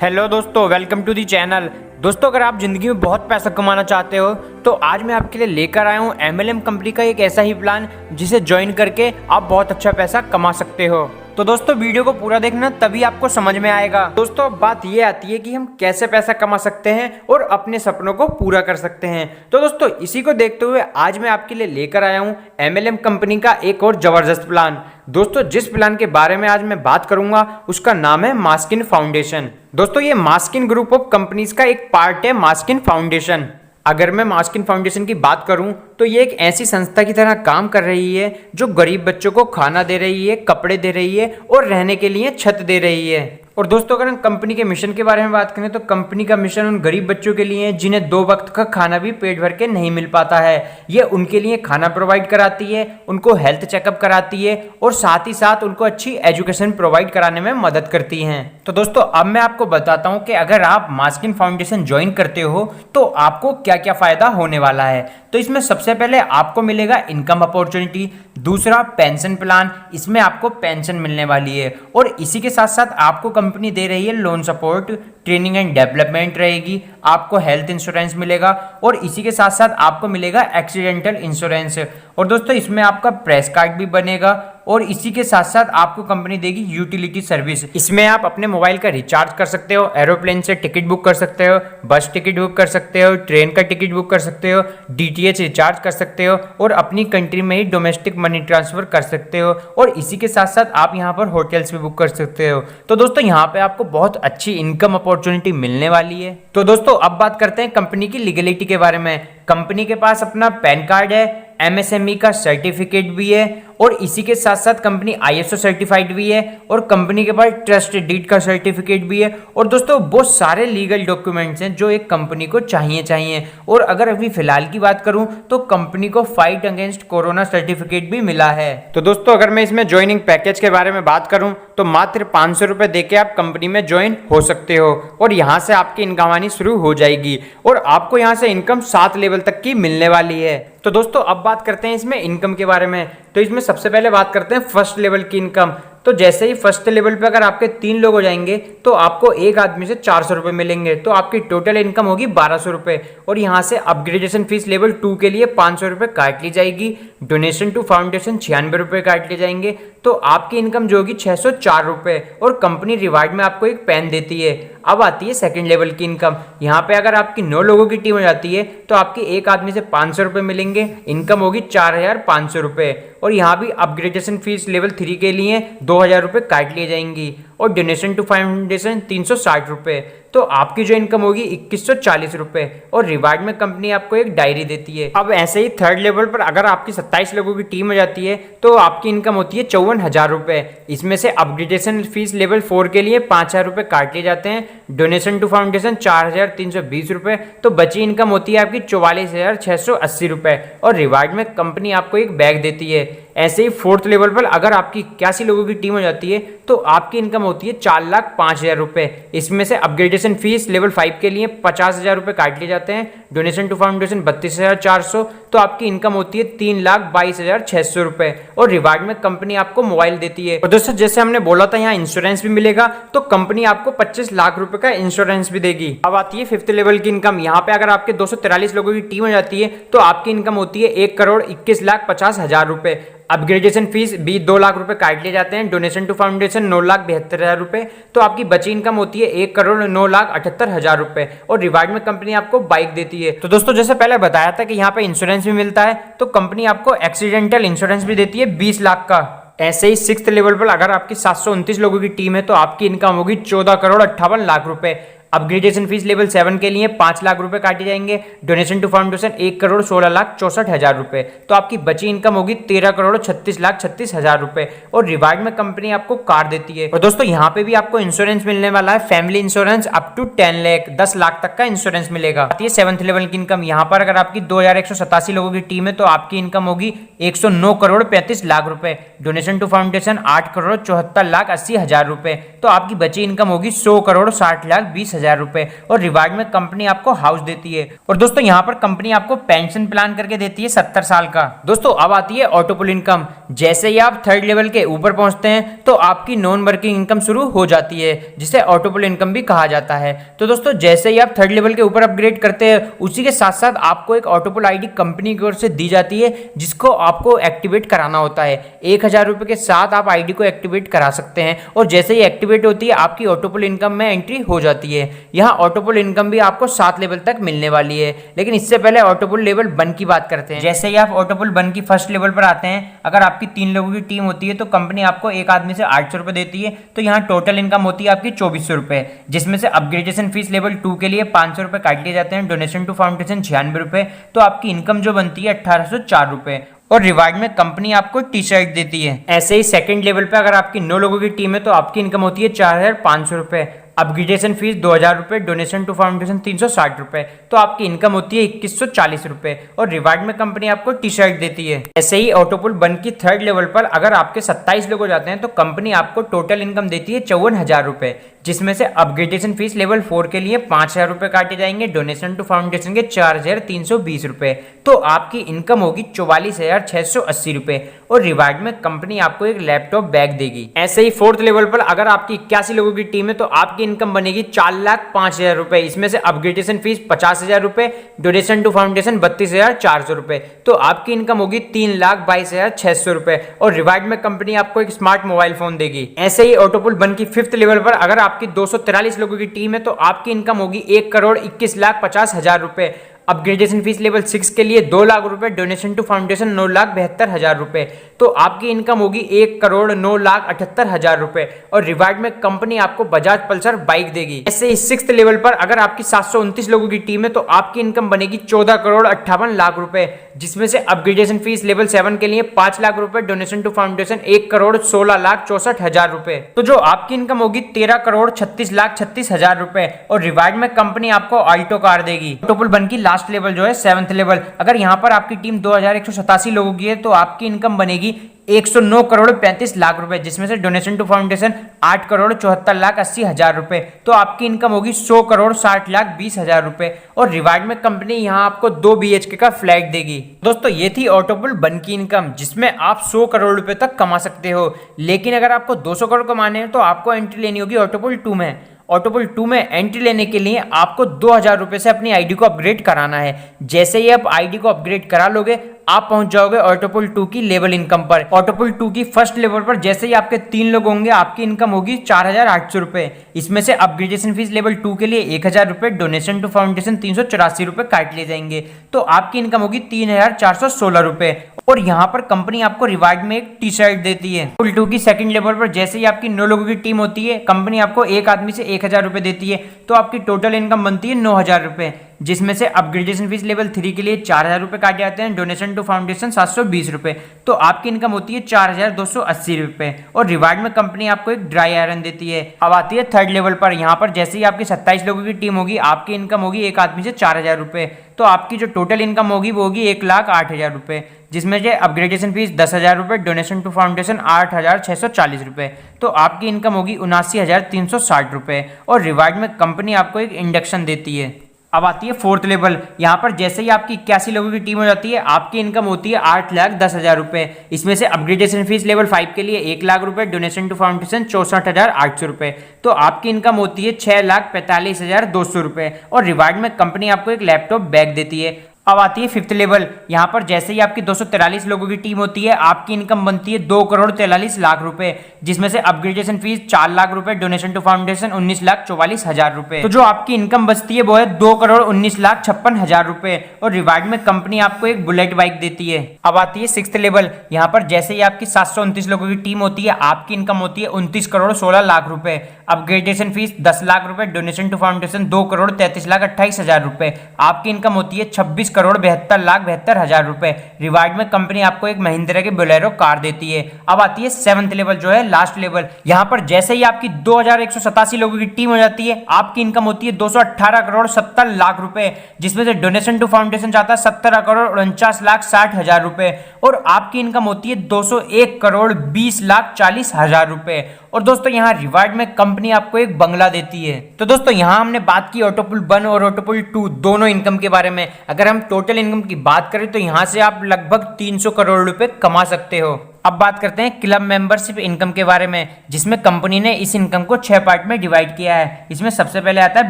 Hello दोस्तों, welcome to the channel. दोस्तों, अगर आप ज़िंदगी में बहुत पैसा कमाना चाहते हो तो आज मैं आपके लिए लेकर आया हूँ MLM कंपनी का एक ऐसा ही प्लान जिसे ज्वाइन करके आप बहुत अच्छा पैसा कमा सकते हो। तो दोस्तों, वीडियो को पूरा देखना, तभी आपको समझ में आएगा। दोस्तों, अब बात ये आती है कि हम कैसे पैसा कमा सकते हैं और अपने सपनों को पूरा कर सकते हैं। तो दोस्तों, इसी को देखते हुए आज मैं आपके लिए लेकर आया हूँ MLM कंपनी का एक और जबरदस्त प्लान। दोस्तों, जिस प्लान के बारे में आज मैं बात करूंगा उसका नाम है मास्किन फाउंडेशन। दोस्तों, ये मास्किन ग्रुप ऑफ कंपनीज का एक पार्ट है, मास्किन फाउंडेशन। अगर मैं मास्किन फाउंडेशन की बात करूं तो ये एक ऐसी संस्था की तरह काम कर रही है जो गरीब बच्चों को खाना दे रही है, कपड़े दे रही है और रहने के लिए छत दे रही है। और दोस्तों, अगर हम कंपनी के मिशन के बारे में बात करें तो कंपनी का मिशन उन गरीब बच्चों के लिए है जिन्हें 2 वक्त का खाना भी पेट भर के नहीं मिल पाता है। ये उनके लिए खाना प्रोवाइड कराती है, उनको हेल्थ चेकअप कराती है और साथ ही साथ उनको अच्छी एजुकेशन प्रोवाइड कराने में मदद करती हैं। तो दोस्तों, अब मैं आपको बताता हूं कि अगर आप मास्किन फाउंडेशन ज्वाइन करते हो तो आपको क्या क्या फायदा होने वाला है। तो इसमें सबसे पहले आपको मिलेगा इनकम अपॉर्चुनिटी, दूसरा पेंशन प्लान, इसमें आपको पेंशन मिलने वाली है और इसी के साथ साथ आपको कंपनी दे रही है loan support, training and development रहेगी, आपको हेल्थ इंश्योरेंस मिलेगा और इसी के साथ साथ आपको मिलेगा एक्सीडेंटल इंश्योरेंस। और दोस्तों, इसमें आपका प्रेस कार्ड भी बनेगा और इसी के साथ साथ आपको कंपनी देगी यूटिलिटी सर्विस। इसमें आप अपने मोबाइल का रिचार्ज कर सकते हो, एरोप्लेन से टिकट बुक कर सकते हो, बस टिकट बुक कर सकते हो, ट्रेन का टिकट बुक कर सकते हो, DTH रिचार्ज कर सकते हो और अपनी कंट्री में ही डोमेस्टिक मनी ट्रांसफर कर सकते हो और इसी के साथ साथ आप यहाँ पर होटल्स भी बुक कर सकते हो। तो दोस्तों, यहाँ पे आपको बहुत अच्छी इनकम अपॉर्चुनिटी मिलने वाली है। तो दोस्तों, अब बात करते हैं कंपनी की लीगलिटी के बारे में। कंपनी के पास अपना पैन कार्ड है, MSME का सर्टिफिकेट भी है और इसी के साथ साथ कंपनी ISO सर्टिफाइड भी है और कंपनी के पास ट्रस्ट डीड का सर्टिफिकेट भी है। और दोस्तों, बहुत सारे लीगल डॉक्यूमेंट्स हैं जो एक कंपनी को चाहिए। और अगर अभी फिलहाल की बात करूं तो कंपनी को फाइट अगेंस्ट कोरोना सर्टिफिकेट भी मिला है। तो दोस्तों, अगर मैं इसमें ज्वाइनिंग पैकेज के बारे में बात करूं तो मात्र 500 रुपए देके आप कंपनी में ज्वाइन हो सकते हो और यहाँ से आपकी इनकम आनी शुरू हो जाएगी और आपको यहाँ से इनकम 7 लेवल तक की मिलने वाली है। तो दोस्तों, अब बात करते हैं इसमें इनकम के बारे में। तो इसमें सबसे पहले बात करते हैं फर्स्ट लेवल की इनकम। तो जैसे ही फर्स्ट लेवल पे अगर आपके 3 लोग हो जाएंगे तो आपको एक आदमी से 400 रुपये मिलेंगे, तो आपकी टोटल इनकम होगी 1200 रुपये। और यहाँ से अपग्रेडेशन फीस लेवल 2 के लिए 500 रुपये काट ली जाएगी, डोनेशन टू फाउंडेशन 96 रुपये काट लिए जाएंगे, तो आपकी इनकम जो होगी 604 रुपये और कंपनी रिवार्ड में आपको एक पेन देती है। अब आती है सेकंड लेवल की इनकम। यहाँ पे अगर आपकी 9 लोगों की टीम हो जाती है तो आपकी एक आदमी से 500 रुपये मिलेंगे, इनकम होगी 4500 रुपये और यहाँ भी अपग्रेडेशन फीस लेवल 3 के लिए 2000 रुपये काट लिए जाएंगी और डोनेशन टू फाउंडेशन 360 रुपये, तो आपकी जो इनकम होगी 2140 रुपये और रिवार्ड में कंपनी आपको एक डायरी देती है। अब ऐसे ही थर्ड लेवल पर अगर आपकी 27 लोगों की टीम हो जाती है तो आपकी इनकम होती है 54,000 रुपये। इसमें से अपग्रेडेशन फीस लेवल 4 के लिए 5000 रुपये काट लिए जाते हैं, डोनेशन टू फाउंडेशन 4320 रुपये, तो बची इनकम होती है आपकी 44,680 रुपये और रिवार्ड में कंपनी आपको एक बैग देती है। ऐसे ही फोर्थ लेवल पर अगर आपकी 81 लोगों की टीम हो जाती है तो आपकी इनकम होती है 4,05,000 रुपये। इसमें से अपग्रेडेशन फीस लेवल 5 के लिए 50,000 रुपये काट लिए जाते हैं, डोनेशन टू फाउंडेशन 32,400, तो आपकी इनकम होती है 3,22,600 रुपये और रिवार्ड में कंपनी आपको मोबाइल देती है। और दोस्तों, जैसे हमने बोला था यहाँ इंश्योरेंस भी मिलेगा, तो कंपनी आपको 25 लाख रुपए का इंश्योरेंस भी देगी। अब आती है फिफ्थ लेवल की इनकम। यहाँ पे अगर आपके 243 लोगों की टीम हो जाती है तो आपकी इनकम होती है 1,21,50,000 रुपए। अपग्रेडेशन फीस भी 2 लाख रुपए काट लिए जाते हैं, डोनेशन टू फाउंडेशन 9,72,000 रुपए, तो आपकी बची इनकम होती है 1,09,78,000 रुपए और रिवार्ड में कंपनी आपको बाइक देती है। तो दोस्तों, जैसे पहले बताया था कि यहाँ पे इंश्योरेंस भी मिलता है, तो कंपनी आपको एक्सीडेंटल इंश्योरेंस भी देती है 20 लाख का। ऐसे ही सिक्स्थ लेवल पर अगर आपकी 729 लोगों की टीम है तो आपकी इनकम होगी 14,58,00,000 रुपए। अपग्रेडेशन फीस लेवल 7 के लिए 5 लाख रुपए काटे जाएंगे, डोनेशन टू फाउंडेशन 1,16,64,000 रुपए, तो आपकी बची इनकम होगी 13,36,36,000 रुपए और रिवार्ड में कंपनी आपको कार देती है। और दोस्तों, यहाँ पे भी आपको इंश्योरेंस मिलने वाला है, family insurance up to 10 lakh 10 lakh तक का इंश्योरेंस मिलेगा। आती है 7th लेवल की इनकम। यहाँ पर अगर आपकी 2187 लोगों की टीम है तो आपकी इनकम होगी 109,35,00,000 रुपए, डोनेशन टू फाउंडेशन 8,74,80,000 रुपए, तो आपकी बची इनकम होगी 100,60,20,000 50,000 रुपए और रिवार्ड में कंपनी आपको हाउस देती है। और दोस्तों यहाँ पर कंपनी आपको पेंशन प्लान करके देती है 70 साल का। दोस्तों अब आती है ऑटोपुल इनकम। जैसे ही आप थर्ड लेवल के ऊपर पहुंचते हैं तो आपकी नॉन वर्किंग इनकम शुरू हो जाती है, जिसे ऑटोपुल इनकम भी कहा जाता है। तो दोस्तों जैसे ही आप थर्ड लेवल के ऊपर अपग्रेड करते हैं, उसी के साथ साथ आपको एक ऑटोपुल आईडी कंपनी की ओर से दी जाती है, जिसको आपको एक्टिवेट कराना होता है। 1000 रुपए के साथ आप आईडी को एक्टिवेट करा सकते हैं और जैसे ही एक्टिवेट होती है आपकी ऑटोपुल इनकम में एंट्री हो जाती है। यहाँ ऑटोपुल इनकम भी आपको 7 लेवल तक मिलने वाली है, लेकिन इससे पहले ऑटोपुल लेवल 1 की बात करते हैं। जैसे ही आप ऑटोपुल 1 की फर्स्ट लेवल पर आते हैं, अगर आपकी 3 लोगों की टीम होती है तो कंपनी आपको एक आदमी से 800 रुपए देती है। तो यहाँ टोटल इनकम होती है आपकी 2400 रुपए, जिसमें से अपग्रेडेशन फीस लेवल 2 के लिए 500 रुपए काट लिए जाते हैं, डोनेशन टू फाउंडेशन 96 रुपए। तो आपकी इनकम जो बनती है 1804 रुपए और रिवार्ड में कंपनी आपको टी शर्ट देती है। ऐसे ही सेकंड लेवल पे अगर आपकी 9 लोगों की टीम है तो आपकी इनकम होती है 4500 रुपए, अपग्रेडेशन फीस 2000 रुपए, डोनेशन टू फाउंडेशन 360 रुपए। तो आपकी इनकम होती है 2140 रुपए और रिवार्ड में कंपनी आपको टी शर्ट देती है। ऐसे ही ऑटोपुल 1 की थर्ड लेवल पर अगर आपके 27 लोग हो जाते हैं तो कंपनी आपको टोटल इनकम देती है 54,000 रुपए, जिसमें से अपग्रेडेशन फीस लेवल 4 के लिए 5000 रुपए काटे जाएंगे, डोनेशन टू फाउंडेशन के 4320 रुपए। तो आपकी इनकम होगी 44,680 रुपए और रिवार्ड में कंपनी आपको एक लैपटॉप बैग देगी। ऐसे ही फोर्थ लेवल पर अगर आपकी 81 लोगों की टीम है तो आपकी इनकम बनेगी 4,05,000 रुपए। इसमें से अपग्रेडेशन फीस 50,000 रुपए, डोनेशन टू फाउंडेशन 32,400 रुपए। तो आपकी इनकम होगी 3,22,600 रुपए और रिवार्ड में कंपनी आपको एक स्मार्ट मोबाइल फोन देगी। ऐसे ही ऑटोपुल 1 की फिफ्थ लेवल पर अगर आपकी 243 लोगों की टीम है तो आपकी इनकम होगी 1,21,50,000 रुपए, अपग्रेडेशन फीस लेवल 6 के लिए 2 लाख रुपए, डोनेशन टू फाउंडेशन 9,72,000 रुपए। तो आपकी इनकम होगी 1,09,78,000 रुपए और रिवार्ड में कंपनी आपको बजाज पल्सर बाइक देगी। ऐसे ही सिक्स्थ लेवल पर अगर आपकी 729 लोगों की टीम है तो आपकी इनकम बनेगी 14,58,00,000 रुपए, जिसमें से अपग्रेडेशन फीस लेवल 7 के लिए 5 लाख रुपए, डोनेशन टू फाउंडेशन 1,16,64,000 रुपए। तो जो आपकी इनकम होगी 13,36,36,000 रुपए और रिवार्ड में कंपनी आपको ऑल्टो कार देगी। ऑटोपुल 1 की लास्ट लेवल जो है 7th लेवल, अगर यहाँ पर आपकी टीम 2187 लोगों की है तो आपकी इनकम बनेगी 109,35,00,000 रुपए, जिसमें से डोनेशन टू फाउंडेशन 8,74,80,000 रुपए। तो आपकी इनकम होगी 100,60,20,000 रुपए और रिवार्ड में कंपनी यहाँ आपको 2 BHK का फ्लैट देगी। दोस्तों ये थी ऑटोपुल 1 की इनकम, जिसमें आप 100 करोड़ रुपए तक कमा सकते हो। लेकिन अगर आपको 200 करोड़ कमाने हैं तो आपको एंट्री लेनी होगी ऑटोपुल 2 में। ऑटोपुल 2 में एंट्री लेने के लिए आपको 2000 रुपए से अपनी आईडी को अपग्रेड कराना है। जैसे ही आप आईडी को अपग्रेड करा लोगे आप पहुंच जाओगे ऑटोपुल 2 की लेवल इनकम पर। ऑटोपुल 2 की फर्स्ट लेवल पर जैसे ही आपके 3 लोग होंगे आपकी इनकम होगी 4,800 रुपए। इसमें से अपग्रेडेशन फीस लेवल 2 के लिए 1,000 रुपए, डोनेशन टू फाउंडेशन 384 रुपए काट लिए जाएंगे। तो आपकी इनकम होगी 3,416 रुपए और यहाँ पर कंपनी आपको रिवार्ड में एक टी शर्ट देती है। ऑटोपुल 2 की सेकंड लेवल पर जैसे ही आपकी 9 लोगों की टीम होती है कंपनी आपको एक आदमी से 1,000 रुपए देती है। तो आपकी टोटल इनकम बनती है 9,000 रुपए, जिसमें से अपग्रेडेशन फीस लेवल 3 के लिए 4,000 रुपए काटे जाते हैं, डोनेशन टू फाउंडेशन 720 रुपए। तो आपकी इनकम होती है 4,280 रुपए और रिवार्ड में कंपनी आपको एक ड्राई आयरन देती है। अब आती है थर्ड लेवल पर, यहाँ पर जैसे ही आपकी 27 लोगों की टीम होगी आपकी इनकम होगी एक आदमी से 4,000 रुपए। तो आपकी जो टोटल इनकम होगी वो होगी 1,08,000 रुपए, जिसमें से अपग्रेडेशन फीस 10,000 रुपए, डोनेशन टू फाउंडेशन 8,640 रुपए। तो आपकी इनकम होगी 79,360 रुपए और रिवार्ड में कंपनी आपको एक इंडक्शन देती है। अब आती है फोर्थ लेवल, यहाँ पर जैसे ही आपकी 81 लोगों की टीम हो जाती है आपकी इनकम होती है 8,10,000 रुपए। इसमें से अपग्रेडेशन फीस लेवल 5 के लिए 1 लाख रुपए, डोनेशन टू फाउंडेशन 64,800 रुपए। तो आपकी इनकम होती है 6,45,200 रुपए और रिवार्ड में कंपनी आपको एक लैपटॉप बैग देती है। अब आती है फिफ्थ लेवल, यहाँ पर जैसे ही आपकी 243 लोगों की टीम होती है आपकी इनकम बनती है 2,43,00,000 रुपए, जिसमें से अपग्रेडेशन फीस 4 लाख रुपए, डोनेशन टू फाउंडेशन 19,44,000 रुपए। तो जो आपकी इनकम बचती है वो है 2,19,56,000 रुपए और रिवार्ड में कंपनी आपको एक बुलेट बाइक देती है। अब आती है सिक्स्थ लेवल, यहाँ पर जैसे ही आपकी 729 लोगों की टीम होती है आपकी इनकम होती है 29,16,00,000 रुपए, अपग्रेडेशन फीस 10 लाख रुपए, डोनेशन टू फाउंडेशन 2,33,28,000 रुपए। आपकी इनकम होती है 26,72,72,000 रुपए। रिवार्ड में कंपनी आपको एक महिंद्रा की बोलेरो कार देती है। अब आती है सेवंथ लेवल जो है लास्ट लेवल, यहाँ पर जैसे ही आपकी 2,187 लोगों की टीम हो जाती है आपकी इनकम होती है 218,70,00,000 रुपए, जिसमें से डोनेशन टू फाउंडेशन जाता है 17,49,60,000 रुपए और आपकी इनकम होती है 201,20,40,000 रुपए और दोस्तों यहाँ रिवार्ड में कंपनी आपको एक बंगला देती है। तो दोस्तों यहाँ हमने बात की ऑटोपुल 1 और ऑटोपुल 2 दोनों इनकम के बारे में। अगर हम टोटल इनकम की बात करें तो यहाँ से आप लगभग 300 करोड़ रुपए कमा सकते हो। अब बात करते हैं क्लब मेंबरशिप इनकम के बारे में, जिसमें कंपनी ने इस इनकम को 6 पार्ट में डिवाइड किया है। इसमें सबसे पहले आता है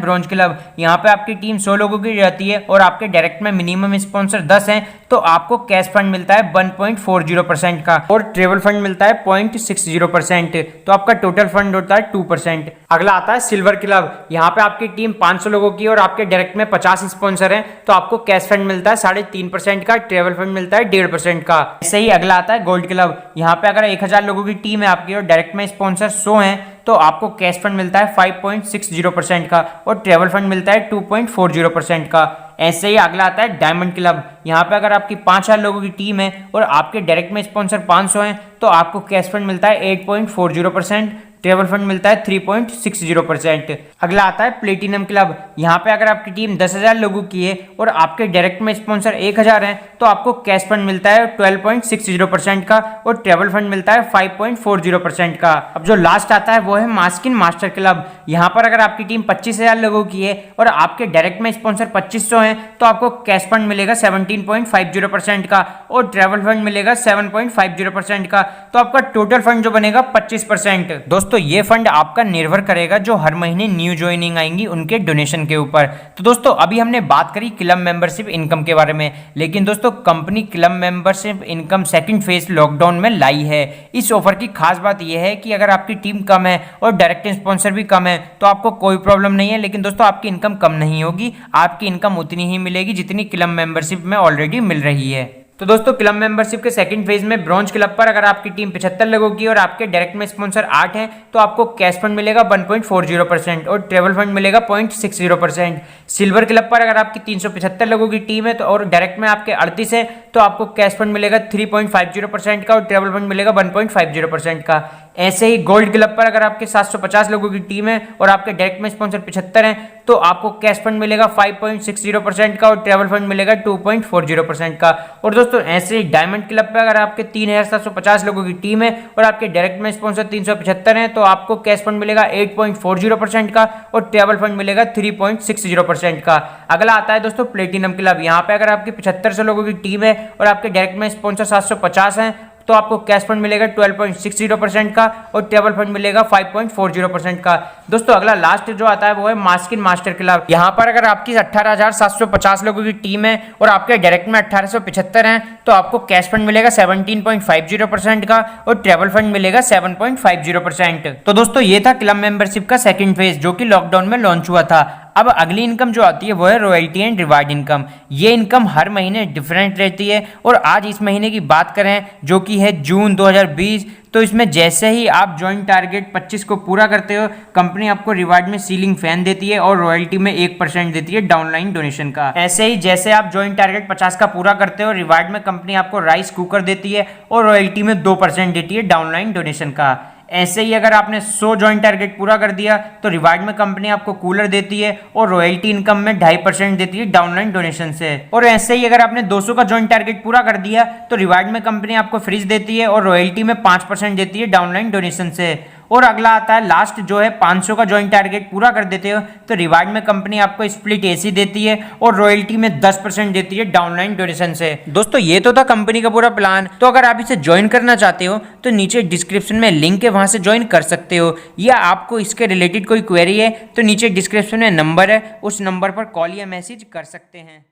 ब्रॉन्ज क्लब। यहाँ पे आपकी टीम 100 लोगों की रहती है और आपके डायरेक्ट में मिनिमम स्पॉन्सर 10 हैं, तो आपको कैश फंड मिलता है 1.40% का और ट्रेवल फंड मिलता है 0.60%, तो आपका टोटल फंड होता है 2%। अगला आता है सिल्वर क्लब। यहाँ पे आपकी टीम 500 लोगों की और आपके डायरेक्ट में 50 स्पॉन्सर हैं, तो आपको कैश फंड मिलता है 3.5% का, ट्रेवल फंड मिलता है 1.5% का। ऐसे ही अगला आता है गोल्ड क्लब। यहाँ पे अगर 1000 लोगों की टीम है आपकी और डायरेक्ट में स्पॉन्सर 100 हैं, तो आपको कैश फंड मिलता है 5.60% का और ट्रेवल फंड मिलता है 2.40% का। ऐसे ही अगला आता है डायमंड क्लब। यहाँ पे अगर आपकी 5000 लोगों की टीम है और आपके डायरेक्ट में स्पॉन्सर 500 हैं, तो आपको कैश फंड मिलता है 8.40%, ट्रेवल फंड मिलता है 3.60%। अगला आता है प्लेटिनम क्लब। यहाँ पे अगर आपकी टीम 10,000 लोगों की है और आपके डायरेक्ट में स्पॉन्सर 1000 हैं, तो आपको कैश फंड मिलता है 12.60% का और ट्रेवल फंड मिलता है 5.40% का। अब जो लास्ट आता है वो है मास्किन मास्टर क्लब। यहाँ पर अगर आपकी टीम 25,000 लोगों की है और आपके डायरेक्ट में स्पॉन्सर 2500 हैं, तो आपको कैश फंड मिलेगा 17.50% का और ट्रेवल फंड मिलेगा 7.50% का, तो आपका टोटल फंड जो बनेगा 25%। दोस्तों ये फंड आपका निर्भर करेगा जो हर महीने न्यू ज्वाइनिंग आएंगी उनके डोनेशन के ऊपर। तो दोस्तों अभी हमने बात करी क्लब मेंबरशिप इनकम के बारे में, लेकिन दोस्तों company club membership income second phase lockdown में लाई है। इस ऑफर की खास बात यह है कि अगर आपकी टीम कम है और डायरेक्ट स्पॉन्सर भी कम है तो आपको कोई प्रॉब्लम नहीं है, लेकिन दोस्तों आपकी इनकम कम नहीं होगी, आपकी इनकम उतनी ही मिलेगी जितनी क्लब मेंबरशिप में ऑलरेडी मिल रही है। तो दोस्तों क्लब मेंबरशिप के सेकंड फेज में ब्रॉन्ज क्लब पर अगर आपकी टीम 75 लोगों की और आपके डायरेक्ट में स्पॉन्सर 8 हैं, तो आपको कैश फंड मिलेगा 1.40% और ट्रेवल फंड मिलेगा 0.60%। सिल्वर क्लब पर अगर आपकी 375 लोगों की टीम है तो और डायरेक्ट में आपके 38 है, तो आपको कैश फंड मिलेगा 3.50% का और ट्रेवल फंड मिलेगा 1.50% का। ऐसे ही गोल्ड क्लब पर अगर आपके 750 लोगों की टीम है और आपके डायरेक्ट में स्पॉन्सर 75 हैं, तो आपको कैश फंड मिलेगा 5.60% का और ट्रेवल फंड मिलेगा 2.40% का। और दोस्तों ऐसे ही डायमंड क्लब पर अगर आपके 3750 लोगों की टीम है और आपके डायरेक्ट में स्पॉन्सर 375 हैं, तो आपको कैश फंड मिलेगा 8.40% का और ट्रेवल फंड मिलेगा 3.60% का। अगला आता है दोस्तों प्लेटिनम क्लब। यहाँ पे अगर आपकी 7500 लोगों की टीम है और आपके डायरेक्ट में स्पॉन्सर 750 हैं, तो आपको कैश फंड मिलेगा 12.60% का और ट्रेवल फंड मिलेगा 5.40% का। दोस्तों अगला लास्ट जो आता है वो है मास्किन मास्टर क्लब। यहाँ पर अगर आपकी 18,750 लोगों की टीम है और आपके डायरेक्ट में 1875 हैं, तो आपको कैश फंड मिलेगा 17.50% का और ट्रेवल फंड मिलेगा 7.50%। तो दोस्तों ये था क्लब मेंबरशिप का सेकंड फेज जो कि लॉकडाउन में लॉन्च हुआ था। अब अगली इनकम जो आती है वो है रॉयल्टी एंड रिवार्ड इनकम। ये इनकम हर महीने डिफरेंट रहती है और आज इस महीने की बात करें जो कि है जून 2020, तो इसमें जैसे ही आप जॉइंट टारगेट 25 को पूरा करते हो, कंपनी आपको रिवार्ड में सीलिंग फैन देती है और रॉयल्टी में 1% देती है डाउनलाइन डोनेशन का। ऐसे ही जैसे आप जॉइंट टारगेट 50 का पूरा करते हो, रिवार्ड में कंपनी आपको राइस कुकर देती है और रॉयल्टी में 2% देती है डाउनलाइन डोनेशन का। ऐसे ही अगर आपने 100 जॉइंट टारगेट पूरा कर दिया तो रिवार्ड में कंपनी आपको कूलर देती है और रॉयल्टी इनकम में 2.5% देती है डाउनलाइन डोनेशन से। और ऐसे ही अगर आपने 200 का जॉइंट टारगेट पूरा कर दिया तो रिवार्ड में कंपनी आपको फ्रिज देती है और रॉयल्टी में 5% देती है डाउनलाइन डोनेशन से। और अगला आता है लास्ट जो है 500 का जॉइंट टारगेट पूरा कर देते हो तो रिवार्ड में कंपनी आपको स्प्लिट एसी देती है और रॉयल्टी में 10% देती है डाउनलाइन डोनेशन से। दोस्तों ये तो था कंपनी का पूरा प्लान। तो अगर आप इसे ज्वाइन करना चाहते हो तो नीचे डिस्क्रिप्शन में लिंक है, वहां से ज्वाइन कर सकते हो, या आपको इसके रिलेटेड कोई क्वेरी है तो नीचे डिस्क्रिप्शन में नंबर है, उस नंबर पर कॉल या मैसेज कर सकते हैं।